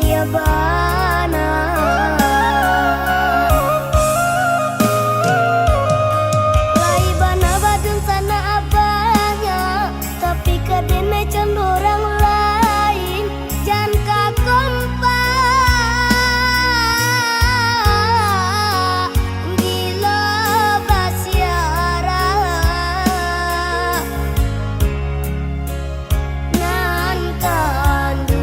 dia bana. Lai bana badung sana abahnya, tapi kadene can orang lain. Jan kakompa gila basiara nan kanduang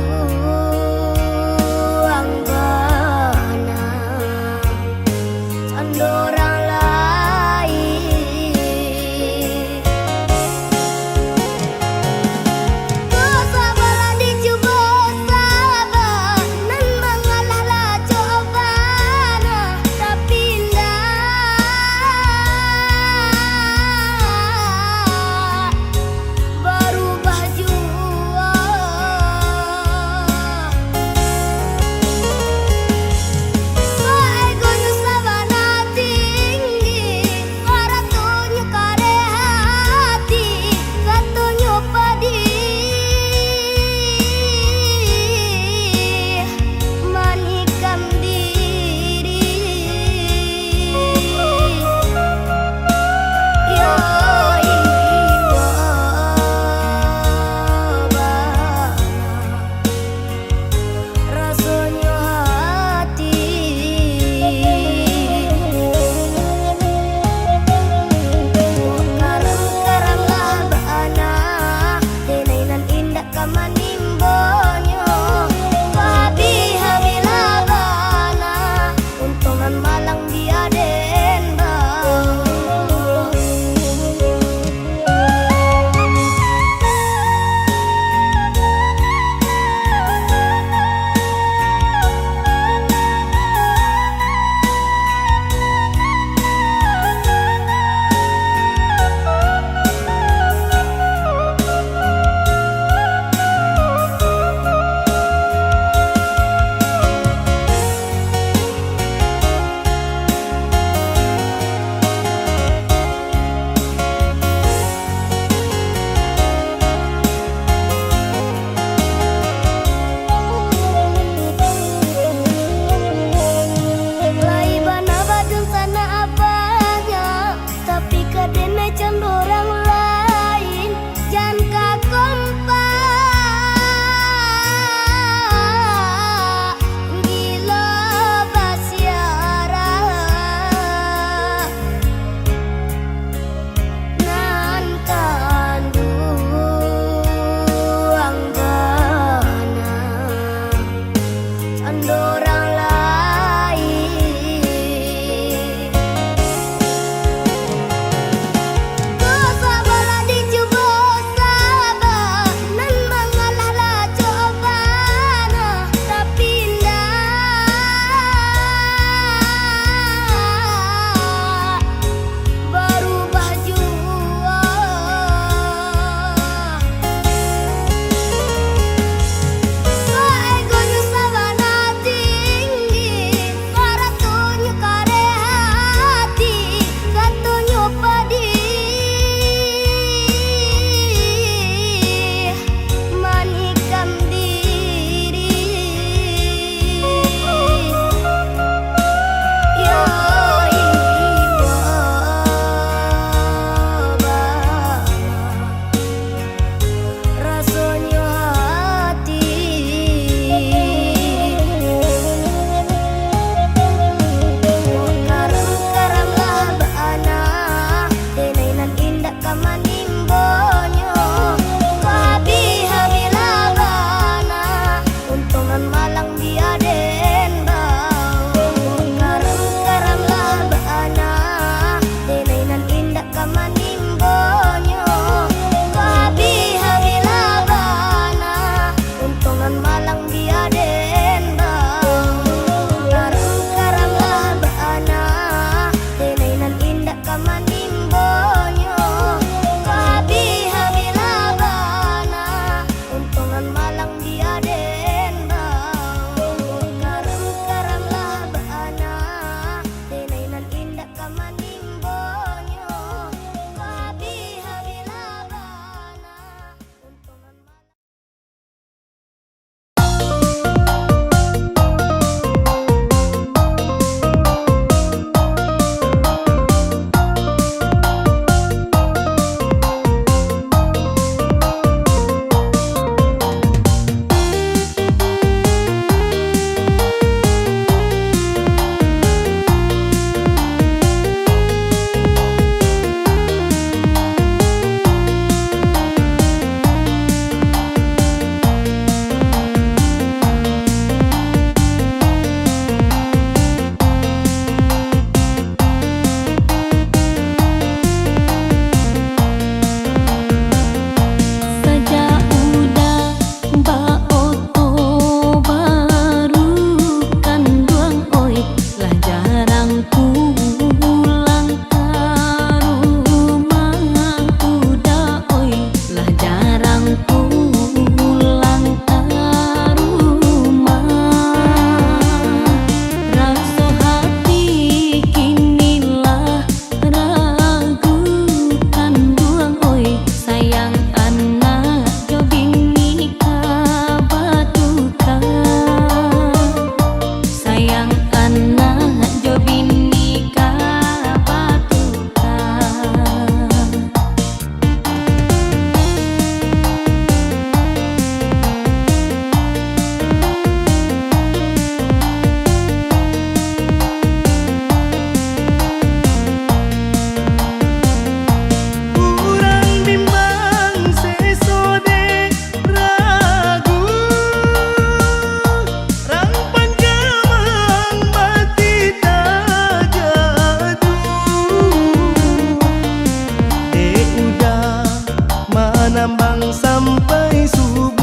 tambang sampai subuh.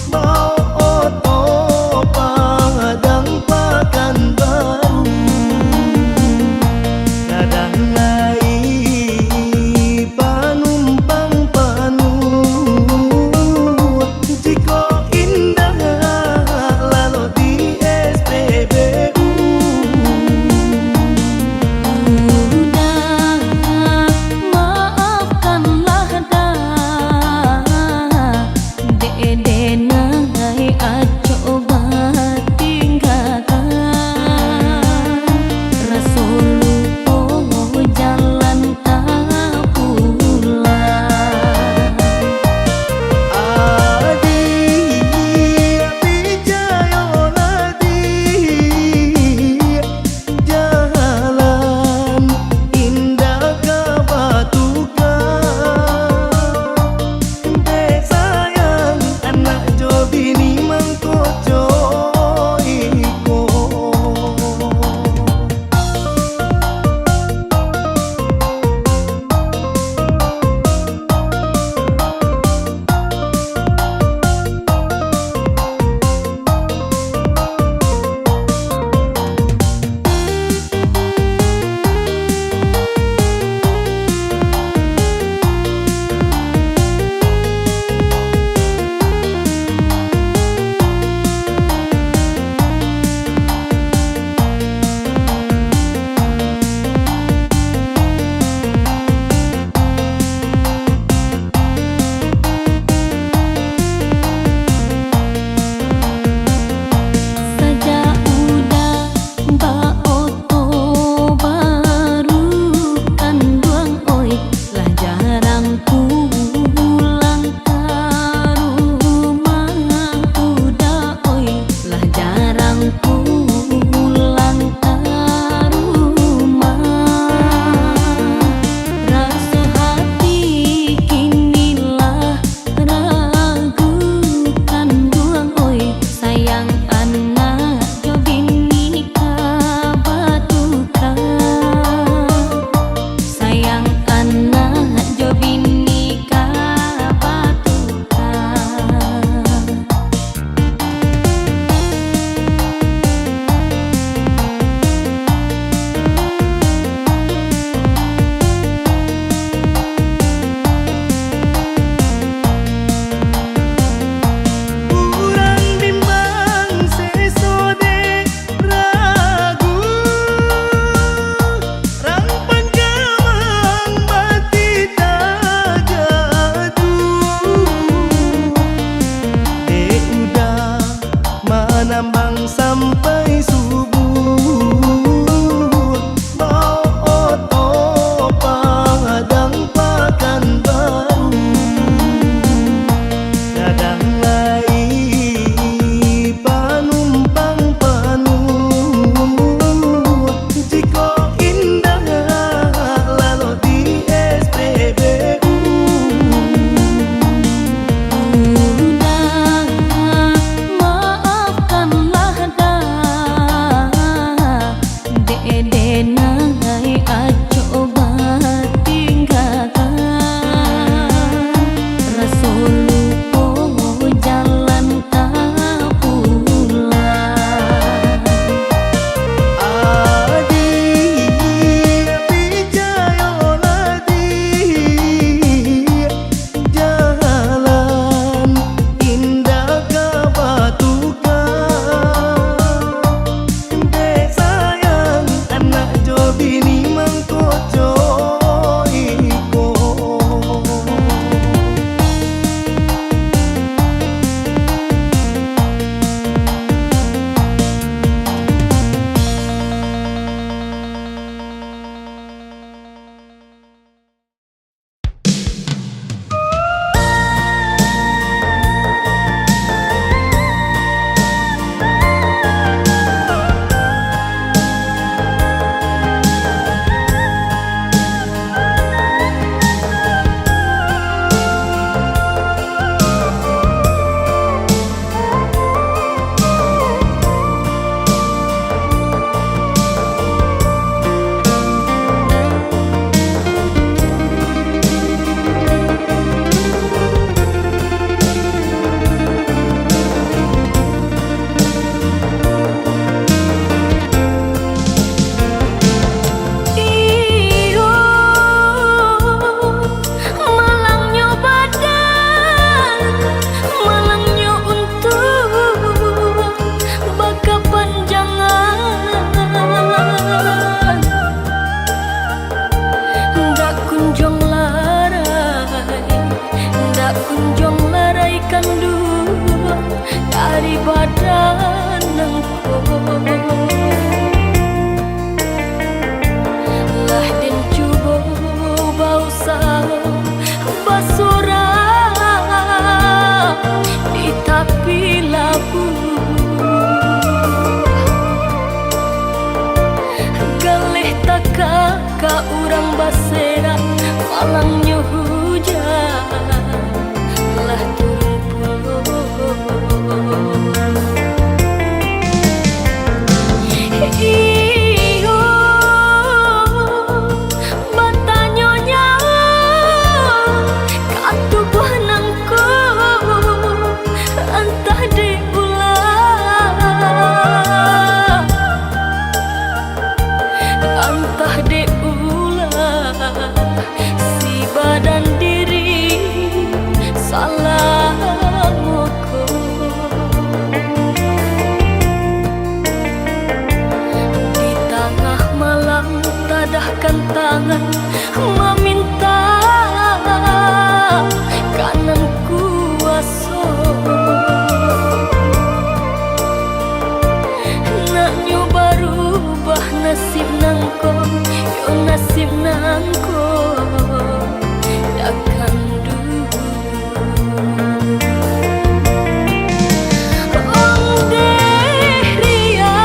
Mau oto Padang Pekanbaru, kadang lai panumpang penuh. Jika indah lalu di SPBU. Udah maafkanlah dah basera malangnya hujan lah turun puluh. Iyo batanyonya katubuh nangko entah diulah entah diulah si badan diri salah moko di tengah malam tadahkan tangan meminta kanan kuasa nak nyoba rubah nasib nangko yo nasib nangko takkan dulu Ong dehria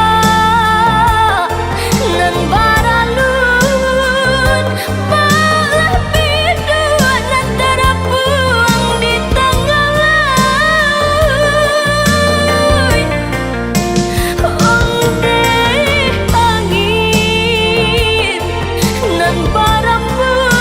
nan baralun malah biduan antara puang di tengah laut. Ong deh angin nan barapun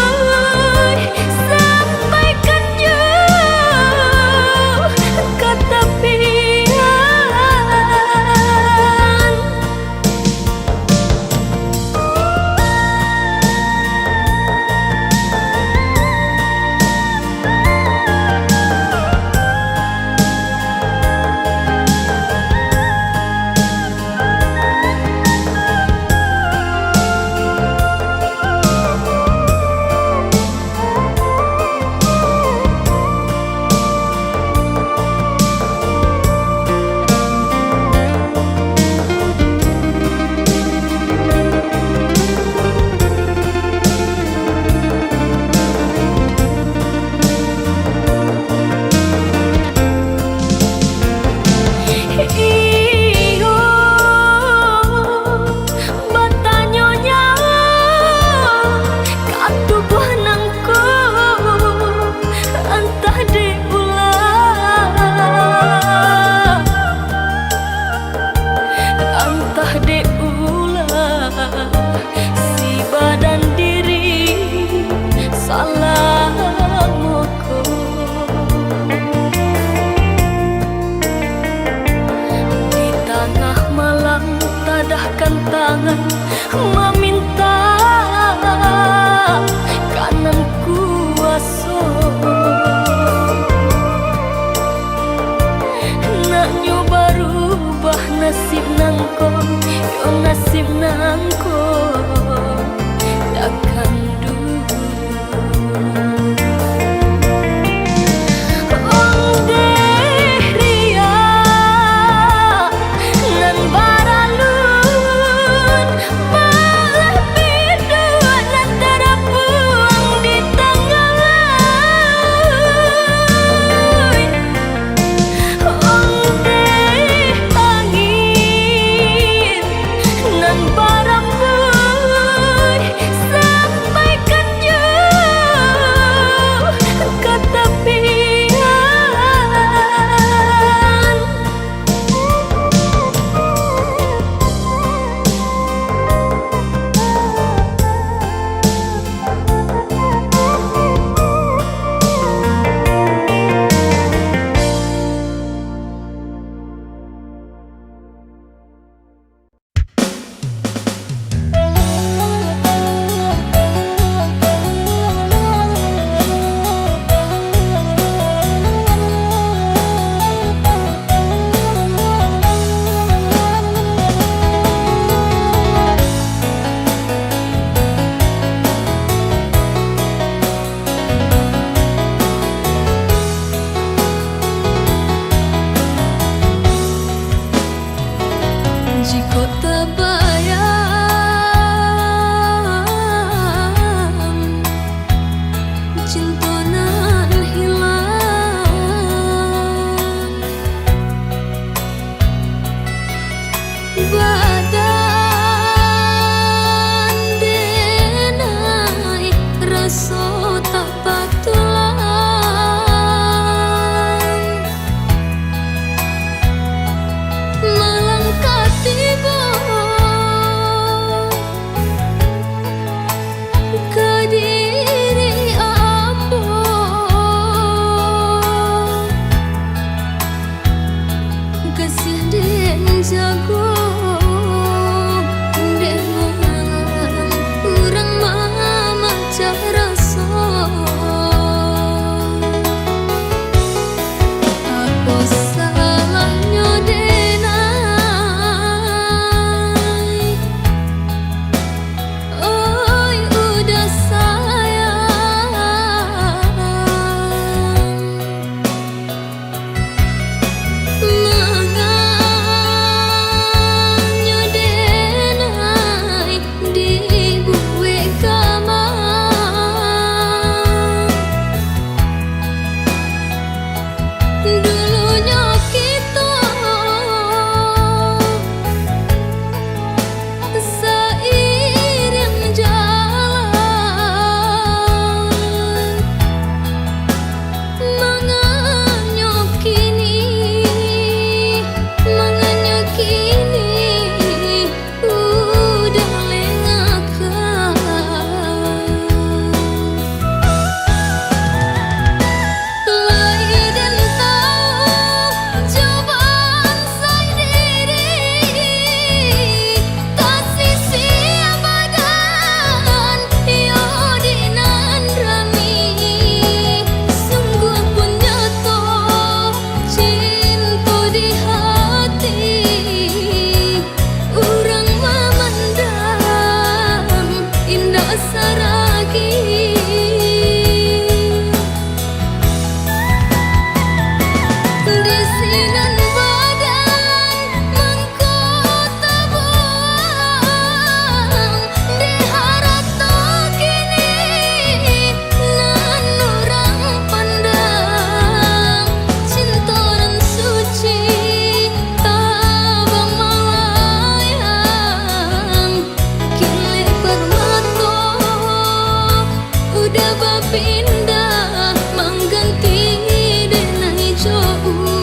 berpindah mengganti dengan hijau urang.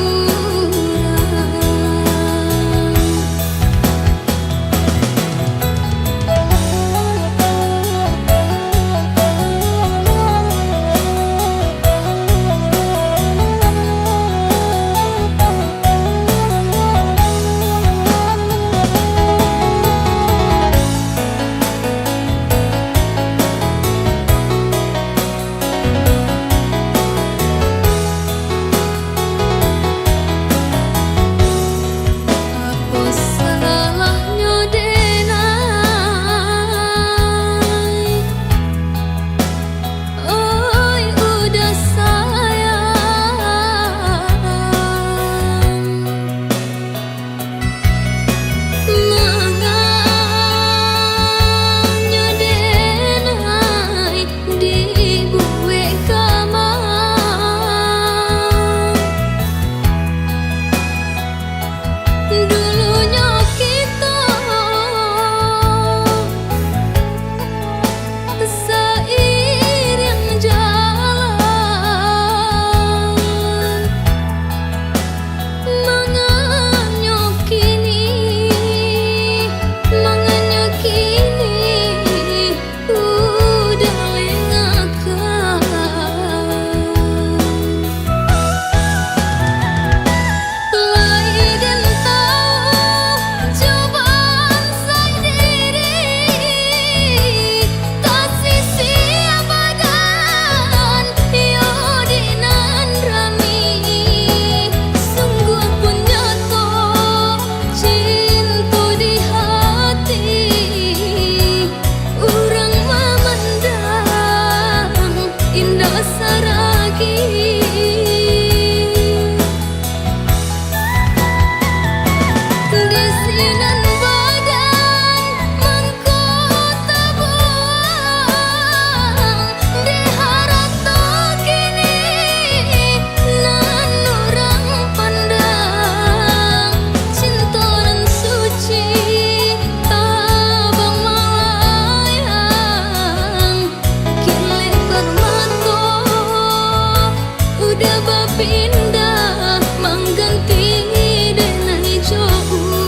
Apa salahnya denai? Oi udah sayang, menganya denai dibuat kamar. Dulunya kita seiring jalan, menganya kini udah lengahkan. Lain tahu cobaan sendiri, tak sisi abadan yodinan rami. Sungguh pun jatuh cinta di hati, orang memandang indah saragi. Desinan badan mengkota buang, diharap tak kini nan orang pandang. Cinta nan suci tabang melayang, kini permata udah berpindah mengganti dengan hijau urang.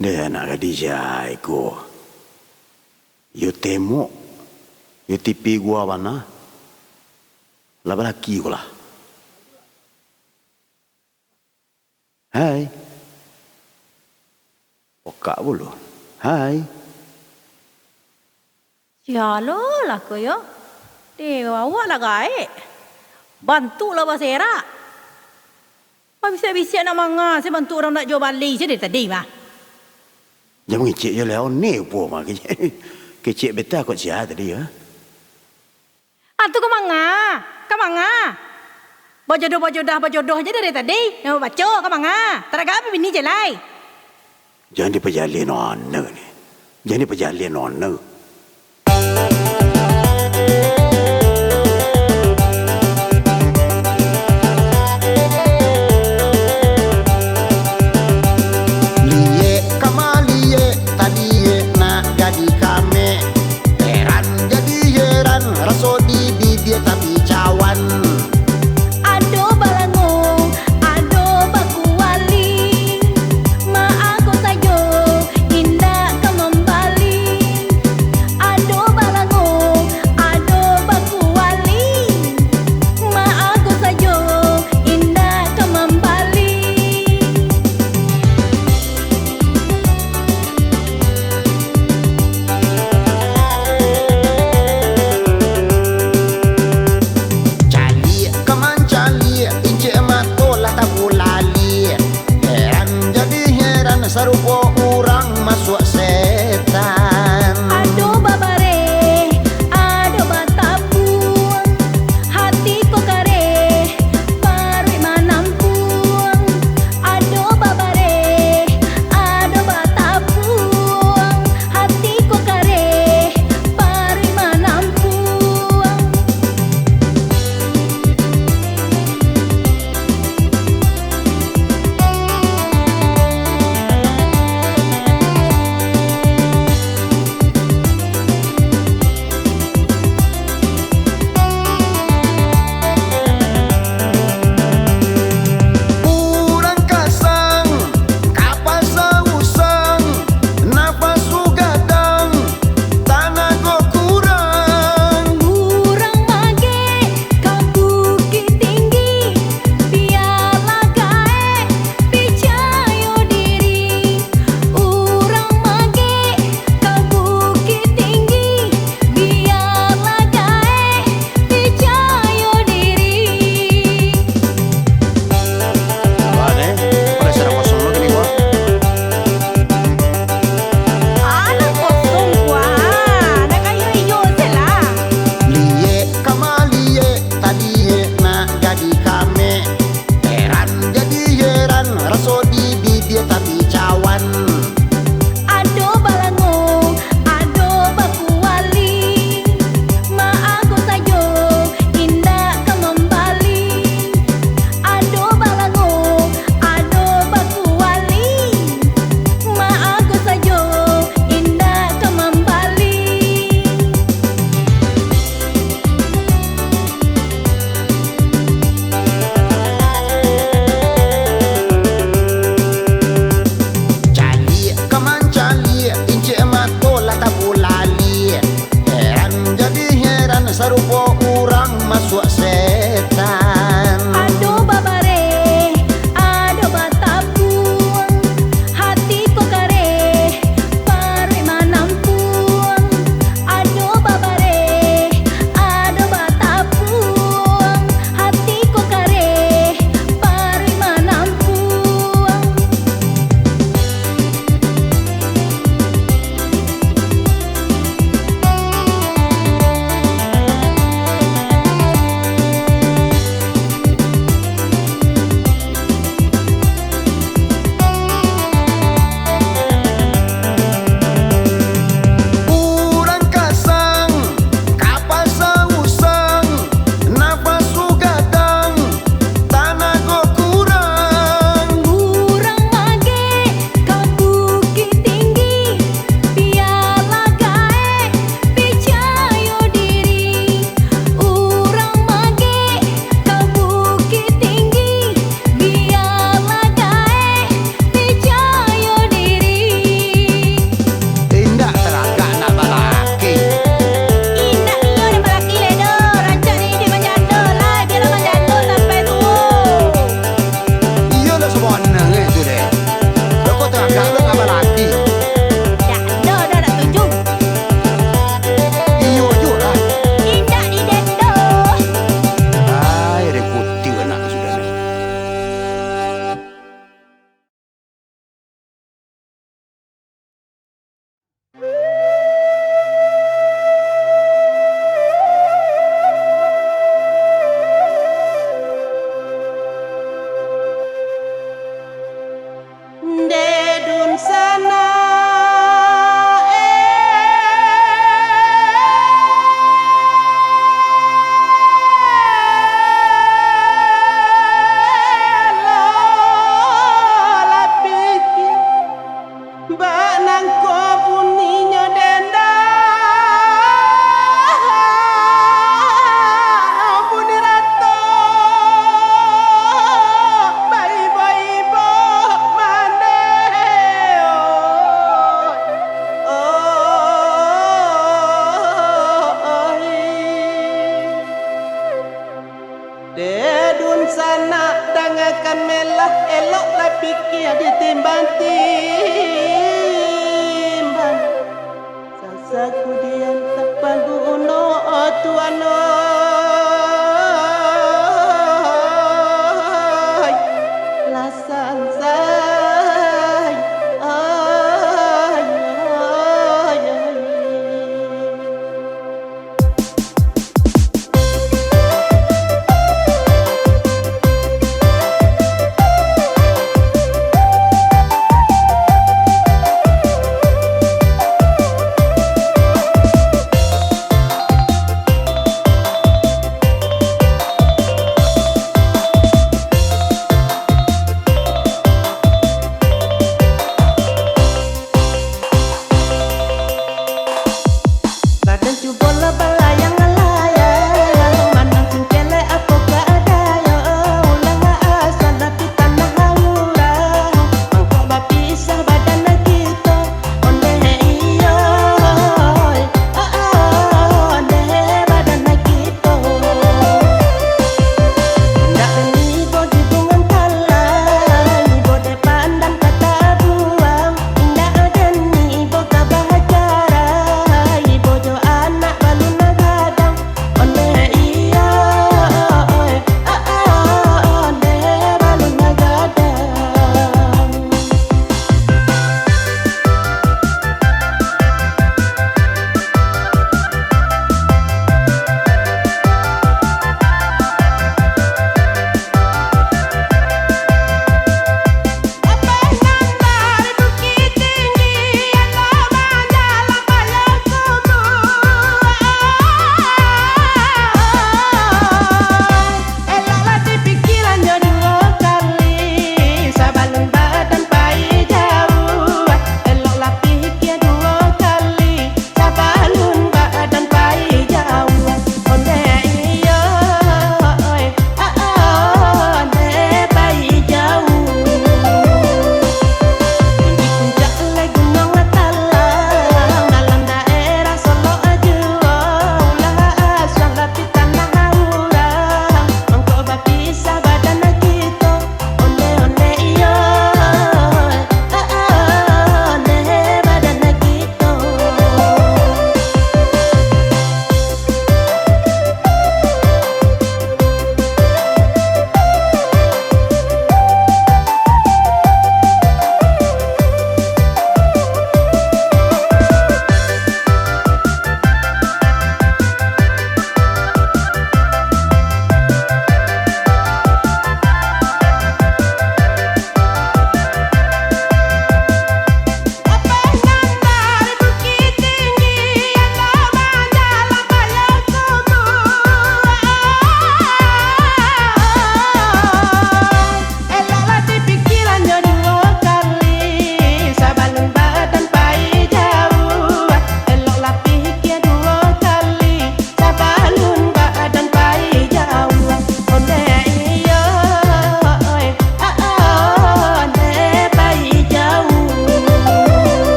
Dia nak Khadijah ko. Yo temo. Yo tipi gua mana? Laba laki ko lah. Hai. Okak bulu. Hai. Sialo lah ko yo. Dewa lah gae. Bantu lah basera. Apa bisa-bisa nak manga saya bantu orang nak jual balik je dari tadi mah. Jangan ngicik je lah. Ni apa mah. Kecik betul kot sihat tadi ya. Tu ke manga? Ke manga? Berjodoh je dari tadi. Nama baca ke manga? Tak ada apa bini je lai. Jangan diperjalin ona ni. Jangan diperjalin ona. Liye kamalie tadiye nak jadi kame. Heran jadi heran raso di dia tapi cawan. Ado balango, ado baku wali, ma aku sayo indah kembali. Ado balango, ado baku wali, ma aku sayo indah kembali. Cali keman cali ince matolah tabu lali. Heran jadi heran serupa orang masuk setan. Ado babare, ado batapun, hati ko kare, pari manampun. Ado babare, ado batapun, hati ko kare, pari manampun. dia tapi cawan. Ado balango, ado baku wali, ma aku sayo indah kembali. Ado balango, ado baku wali, ma aku sayo indah kembali.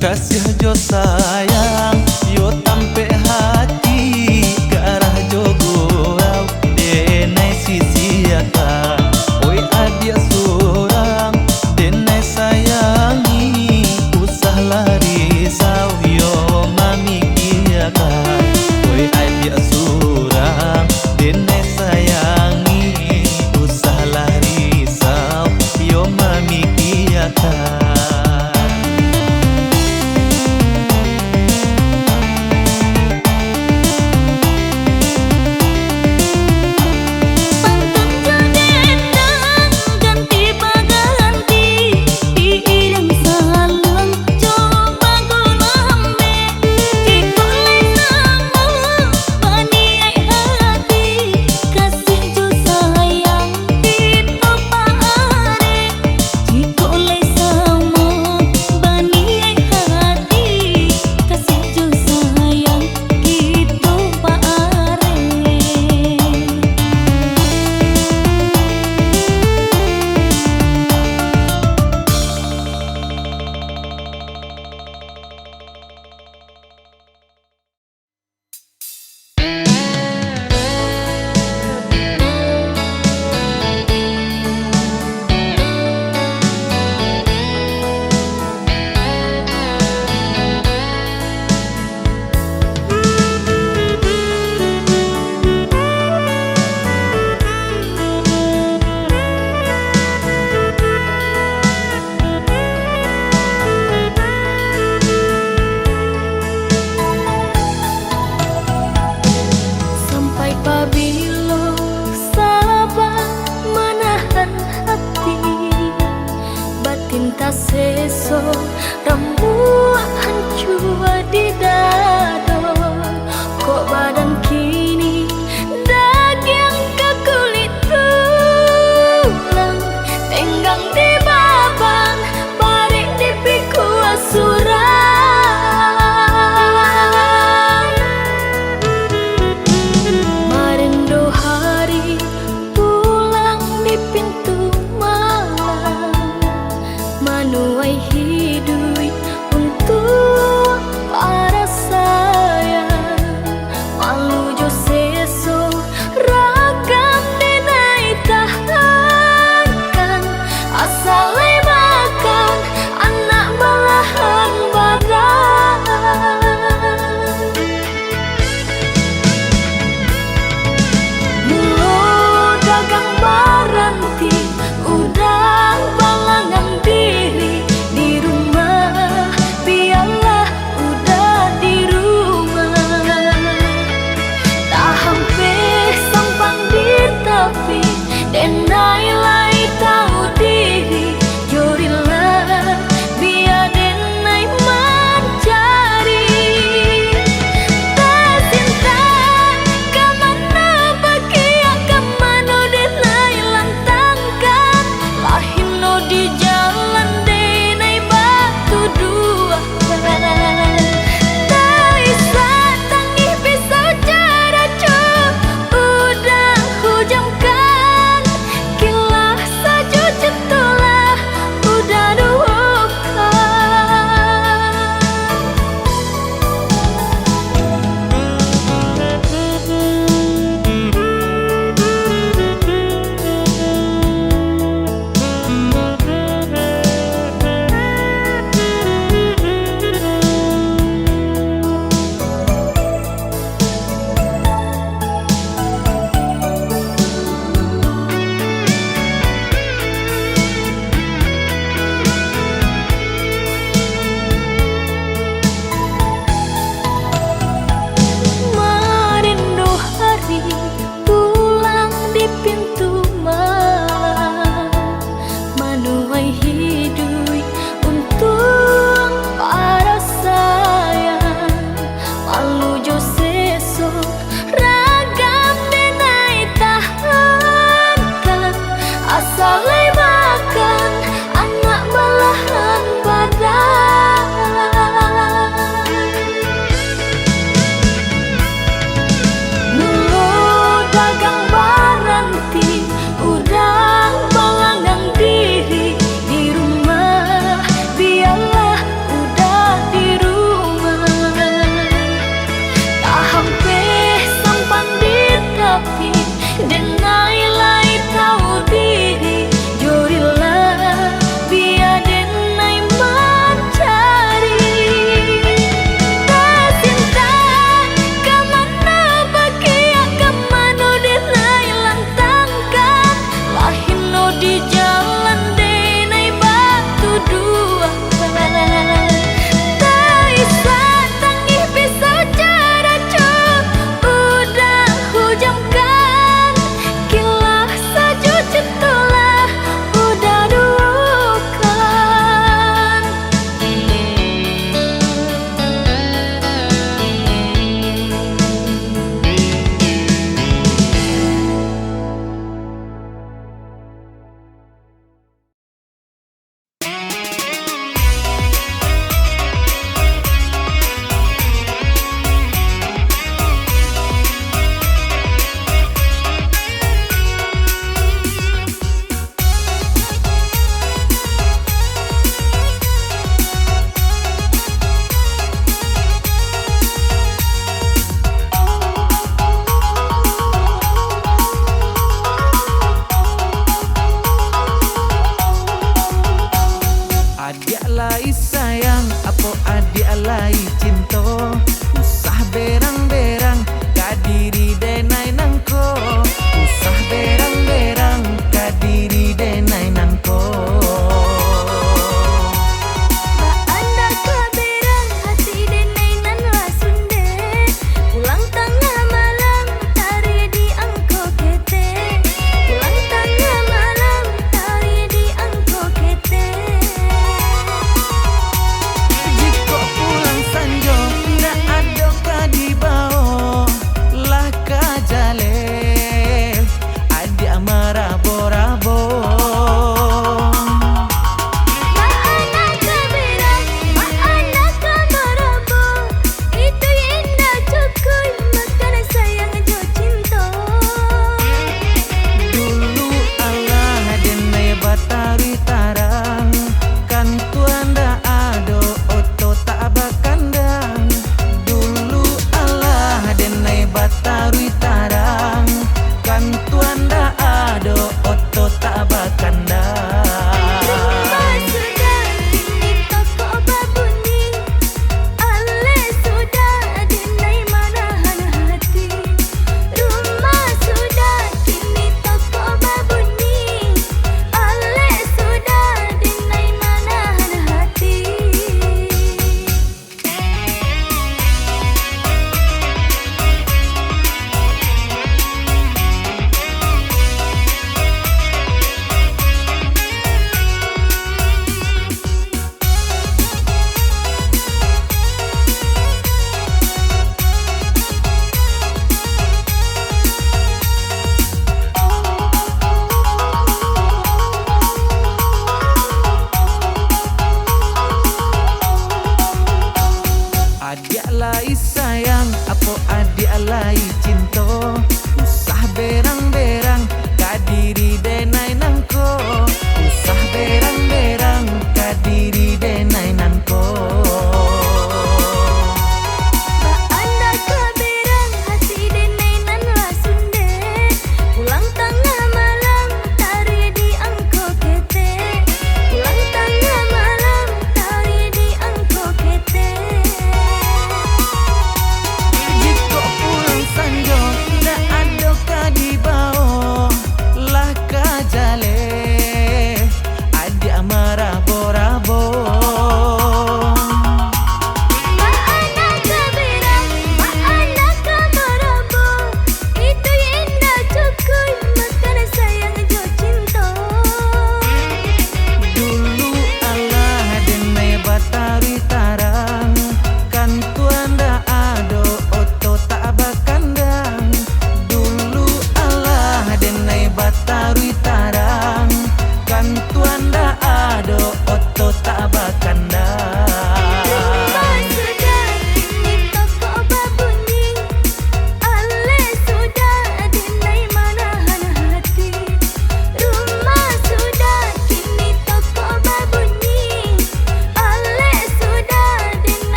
Kasih jo sayang, yo tampe hati ke arah jo gurau denai sisi akan. Oi adia surang denai sayangi, usahlah risau yo mamikiakan. Oi adia surang denai sayangi, usahlah risau yo mamikiakan.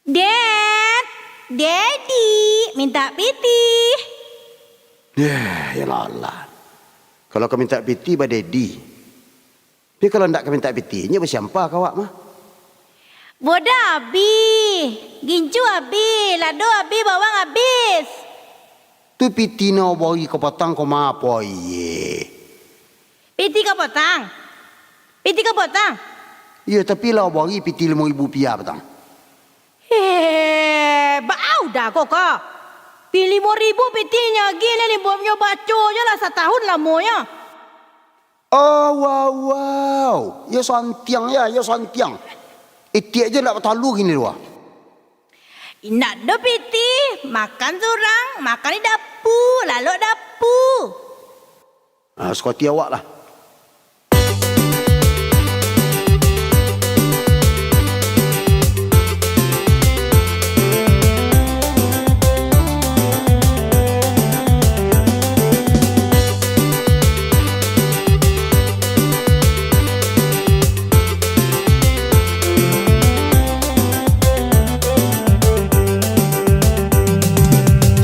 Dad, Daddy, minta piti. Ya Allah. Kalau kau minta piti pada Daddy. Tapi kalau tak kau minta piti, nya bersiapa kau awak mah? Boda abi, gincu abi, lado abi, bawang habis. Tu piti na bagi kau patang kau ma apa ye? Piti kau potang. Piti kau potang. Ya tapi lah bagi piti RM5,000 patang. Bau dah kok kau. Pilih RM5,000 pitinya gini ni buatnya baco je lah setahun lamanya. Oh wow. Ya santiang ya, ya santiang. Iti aja nak bertalu gini dua. Nak do piti, makan surang, makan di dapur, lalu dapur. Sekoti awak lah.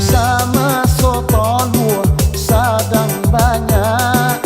Sama soto luar sadang banyak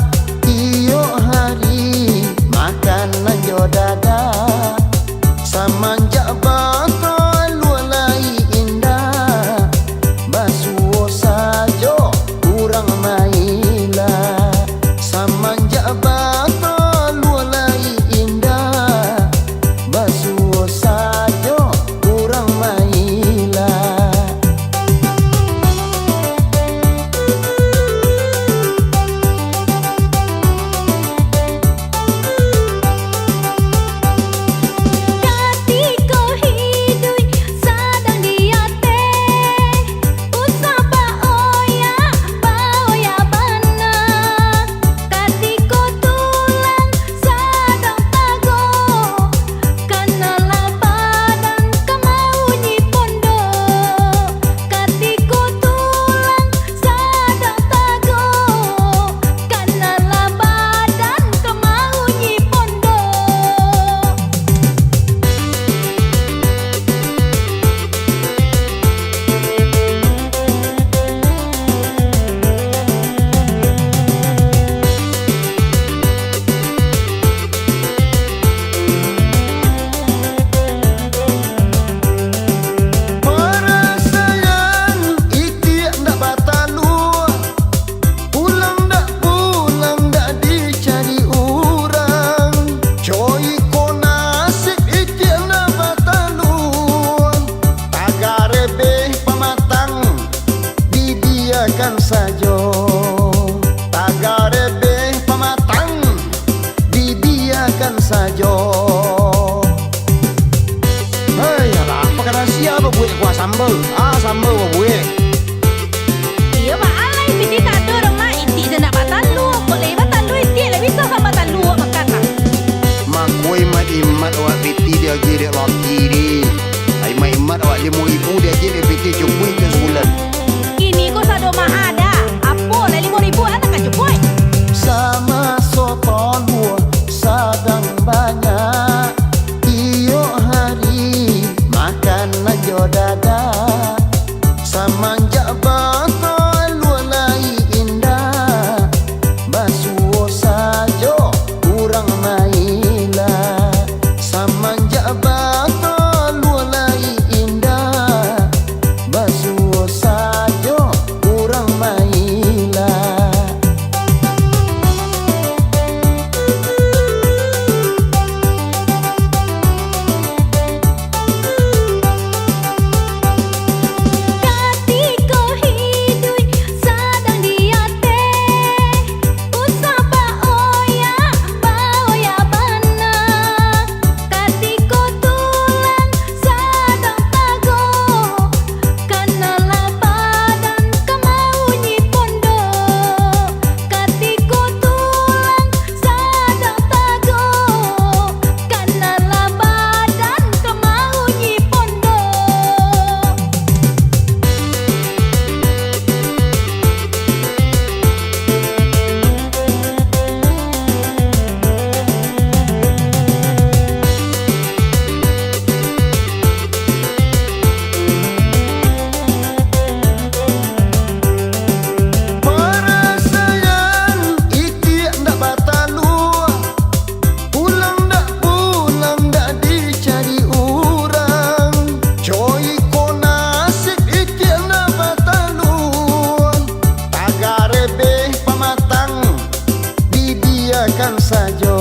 dibiarkan saja.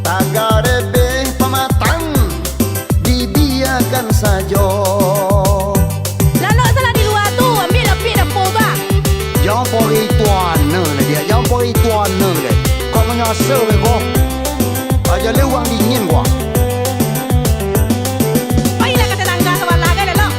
Tagarebe pematang dibiarkan saja. Lalu salah di luar tu ambil api dapur bah. Jangan pori tuan lah dia, jangan pori tuan lah. Kau menyasar kau. Aja lewang dingin gua. Baiklah kata tangga sebelah kan lalu.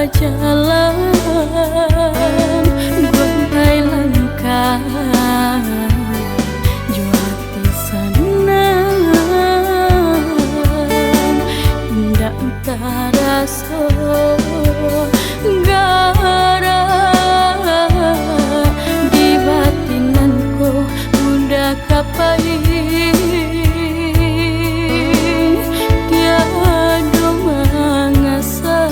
Jalan gontai langkah juati sana ndak taraso gara di batinanku udah kapai tiada mangasa.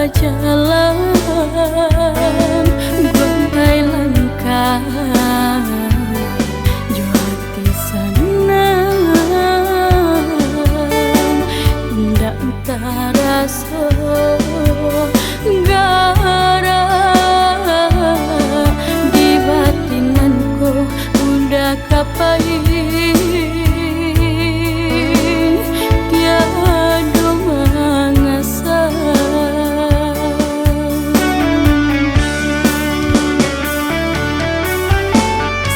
Jalan gontai langkah juati sana ndak rasa gara di batinanku udah kapain tiada mangasa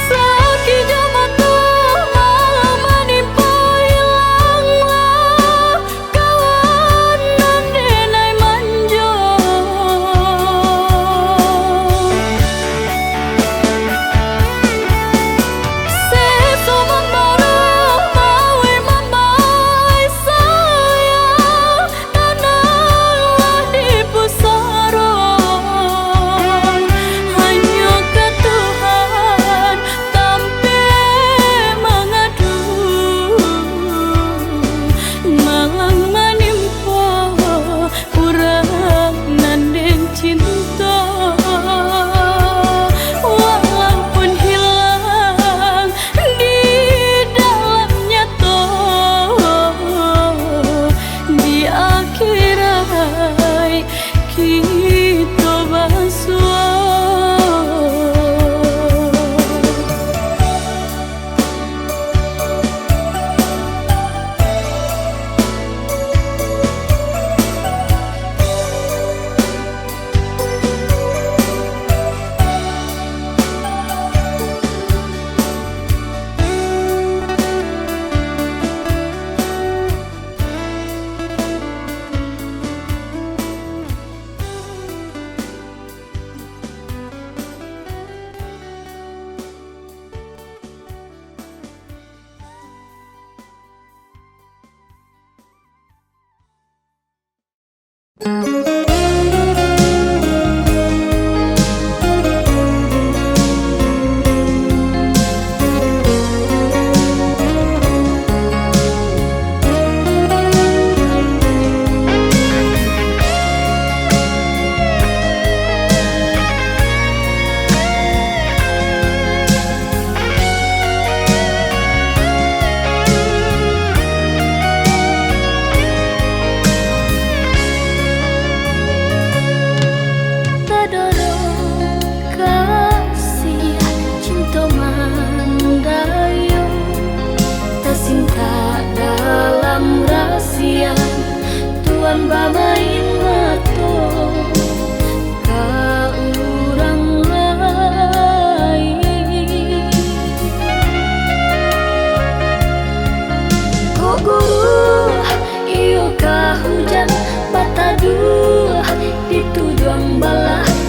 sakit jamatu menimpa hilanglah kawan nandenai manjo seso membara mawe mambai sayang tanahlah di pusara hanya ke Tuhan tampe mengadu malang menimpa urang nandeng cinta walaupun hilang di dalamnya di akhirat kita bersua.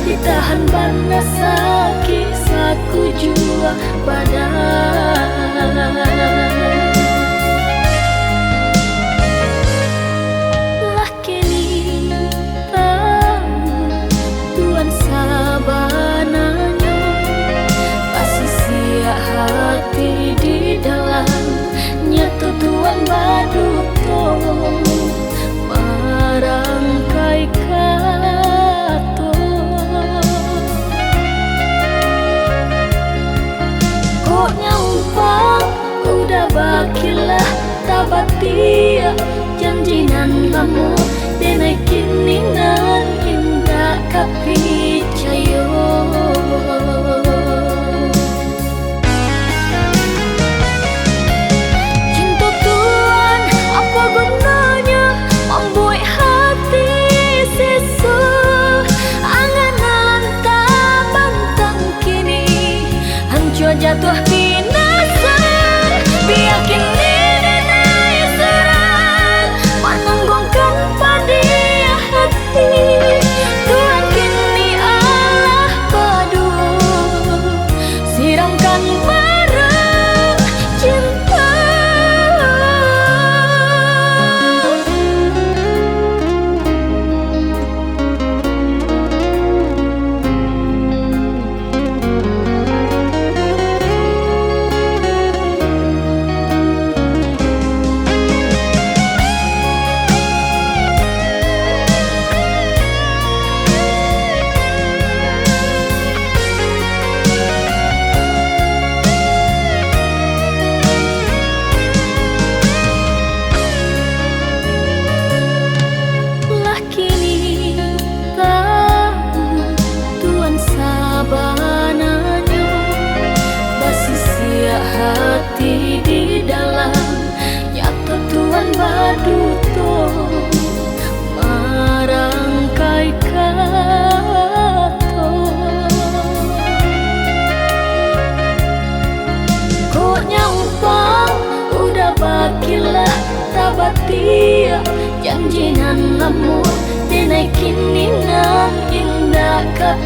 Ditahan bana sakit saku jua badan lah kini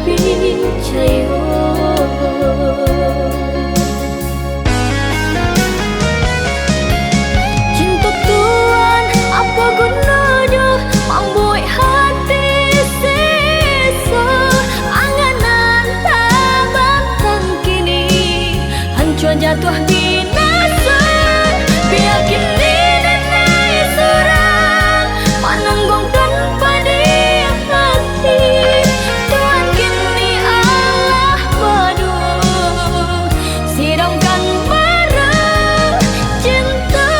picayo. Cinta Tuhan apa gunanya membuat hati sisa. Anganan tabatan kini hancur jatuh binasa. Biar kini nenai surang menanggungkan pada hati. Tuhan kini Allah berdua siramkan marah cinta.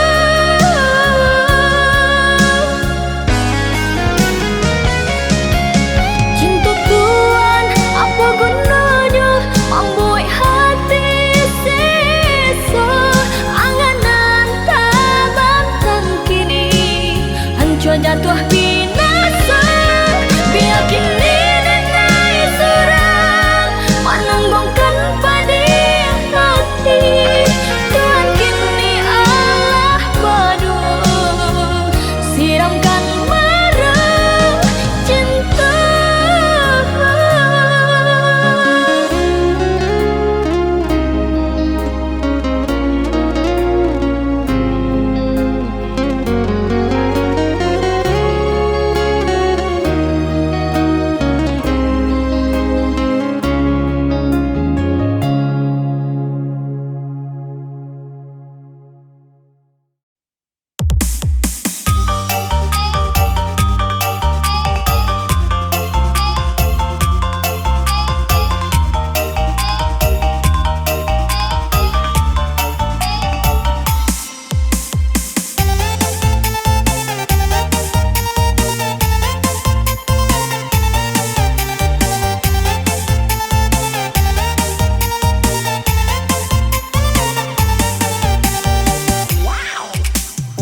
Cinta Tuhan apa gunanya membuat hati sisa. Anganan tabatan kini hancur jatuh binasa. Biar kini nenai surang menanggungkan pada hati. Tuhan kini Allah berdua siramkan marah cinta.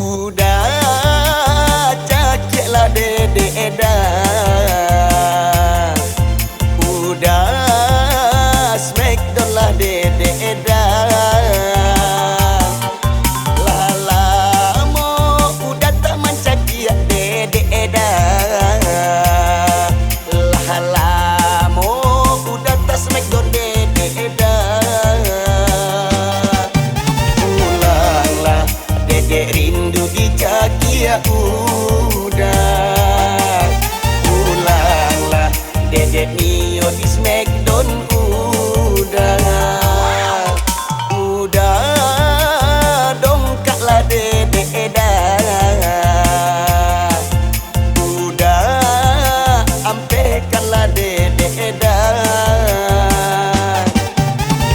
Udah cakiklah dede edan. Udah smackdown lah dede edan. Lah lama udah tak mencakiak dede edan. Lah lama udah tak smackdown dede edan. Ulanglah dede rindu dicakia udah. Ulanglah dede mio di smackdown udah. Udah dongkaklah dede edan. Udah ampekanlah dede edan.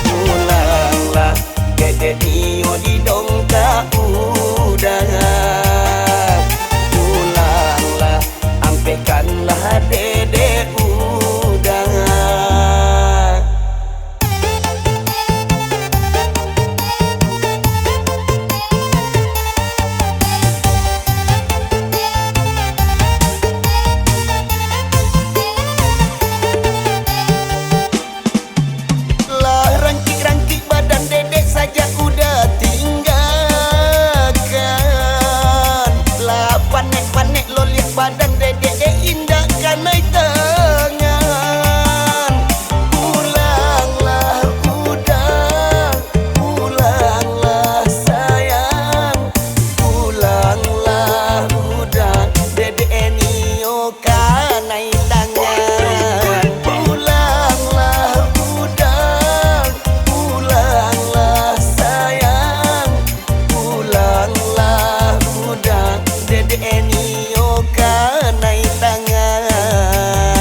Ulanglah dede mio di dongkak udah. Ulanglah ampekanlah dede udah. Lah rangkik-rangkik badan dedek saja udah tinggalkan. Lah panek-panek lo lihat badan dedek indahkan naik tangan. Pulanglah udah, pulanglah sayang. Pulanglah udah, dedek nio kan naik tangan. Pulanglah udah, pulanglah sayang. Pulanglah udah, dedek nio kan naik tangan.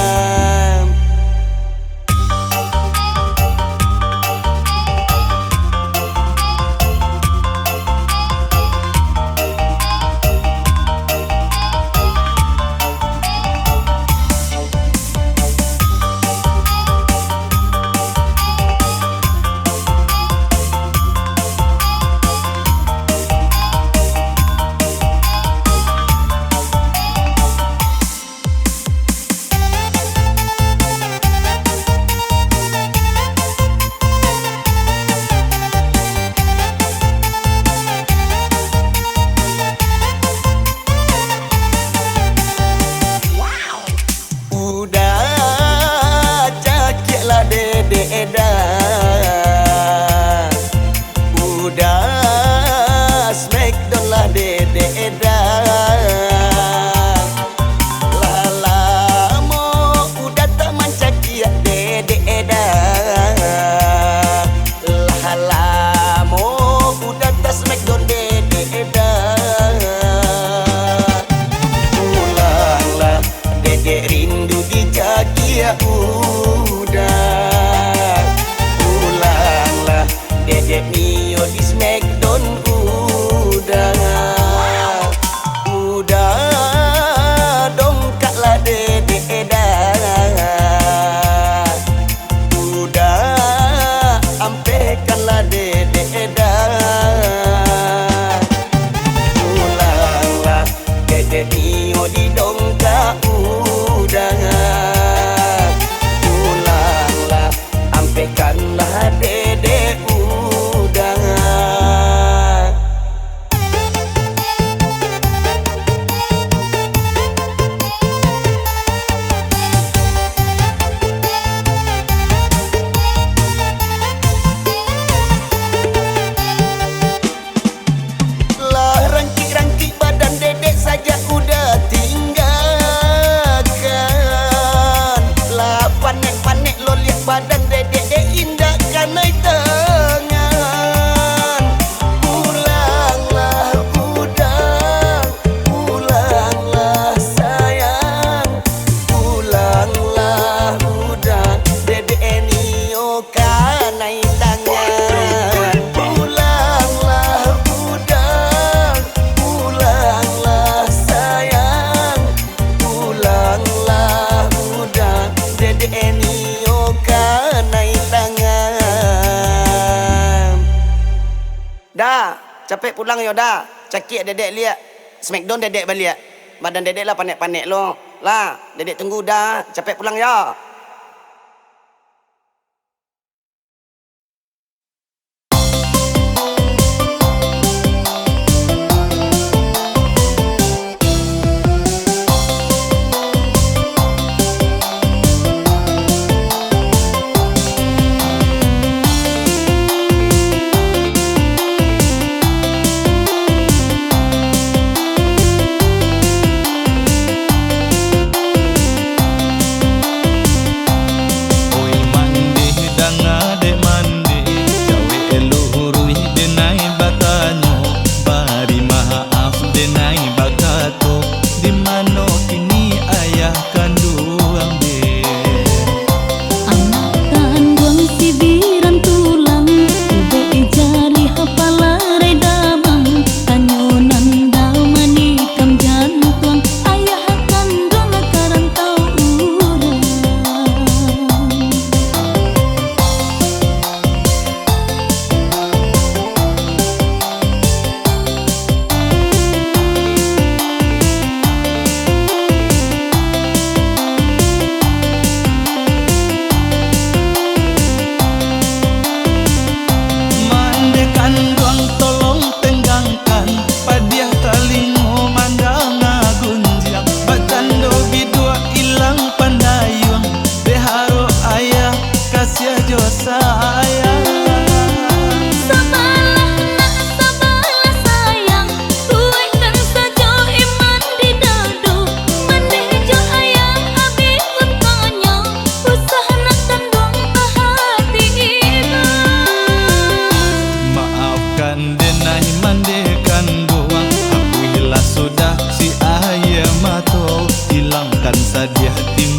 dia udah. Pulanglah dedek Mio di Smackdown udah dongkaklah dedek dah. Udah ampekanlah dedek dah. Pulanglah dedek Mio di dongkak udah. Pulanglah ampekanlah dedek udah. Rangkik-rangkik badan dedek saja udah tinggalkan. Lah panek-panek lo lihat badan dedek indahkan naik tangan. Pulanglah udah, pulanglah sayang. Pulanglah udah, dedek Nio kan naik tangan. Pulanglah udah, pulanglah sayang. Pulanglah udah, dedek Nio kan naik tangan. Dah, capek pulang yo dah. Cakik dedek lihat. Smackdown dedek balik. Badan dedek lah panek-panek lo. Lah, dedek tunggu dah. Capek pulang ya. Oi mandi danga de mandi cawe eluhurui denai batanyo bari maaf denai bakato di mano kini ayah kandung de. Anak kandung si biran tulang, ube jali hapalare damang, kanyunan damani kam jantung, ayah kandung karantau urang. Mande kandung tolong tenggangkan padiah talingo mandanga gunjang bacando bidua ilang pandayung beharo ayah kasih jo sayang. Sabalah nak sabalah sayang, tuai kan saja iman di dadu, mendih jo ayang abi untanyo, usah nak kandung hati iba. Maafkan denai mande kandung aku hilang sudah si ayah mato hilangkan sadia hati